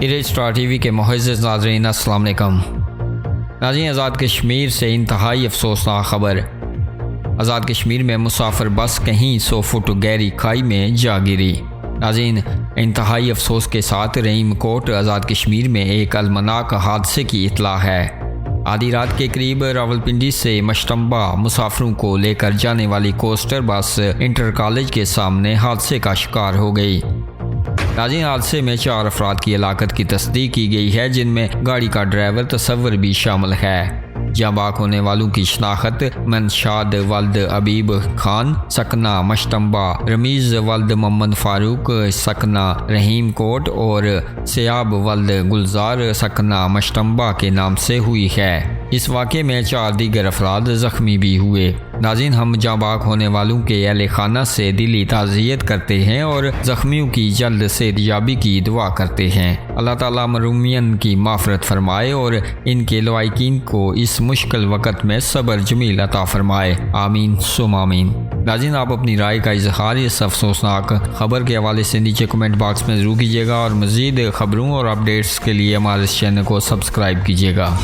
Star T V کے معزز ناظرین السلام علیکم۔ ناظرین، آزاد کشمیر سے انتہائی افسوسناک خبر۔ آزاد کشمیر میں مسافر بس کہیں 100 فٹ گہری کھائی میں جا گری۔ ناظرین، انتہائی افسوس کے ساتھ رحیم کوٹ آزاد کشمیر میں ایک المناک حادثے کی اطلاع ہے۔ آدھی رات کے قریب راولپنڈی سے مشتبہ مسافروں کو لے کر جانے والی کوسٹر بس انٹر کالج کے سامنے حادثے کا شکار ہو گئی۔ ناظرین، حادثے میں 4 افراد کی ہلاکت کی تصدیق کی گئی ہے، جن میں گاڑی کا ڈرائیور تصور بھی شامل ہے۔ جاں باک ہونے والوں کی شناخت منشاد ولد حبیب خان سکنہ مشتبہ، رمیز ولد محمد فاروق سکنہ رحیم کوٹ اور سیاب ولد گلزار سکنہ مشتبہ کے نام سے ہوئی ہے۔ اس واقعے میں 4 دیگر افراد زخمی بھی ہوئے۔ ناظرین، ہم جاں باک ہونے والوں کے اہل خانہ سے دلی تعزیت کرتے ہیں اور زخمیوں کی جلد صحتیابی کی دعا کرتے ہیں۔ اللہ تعالیٰ مرحومین کی مغفرت فرمائے اور ان کے لواحقین کو اس مشکل وقت میں صبر جمیل عطا فرمائے، آمین ثم آمین۔ ناظرین، آپ اپنی رائے کا اظہار اس افسوسناک خبر کے حوالے سے نیچے کمنٹ باکس میں ضرور کیجیے گا اور مزید خبروں اور اپڈیٹس کے لیے ہمارے اس چینل کو سبسکرائب کیجیے گا۔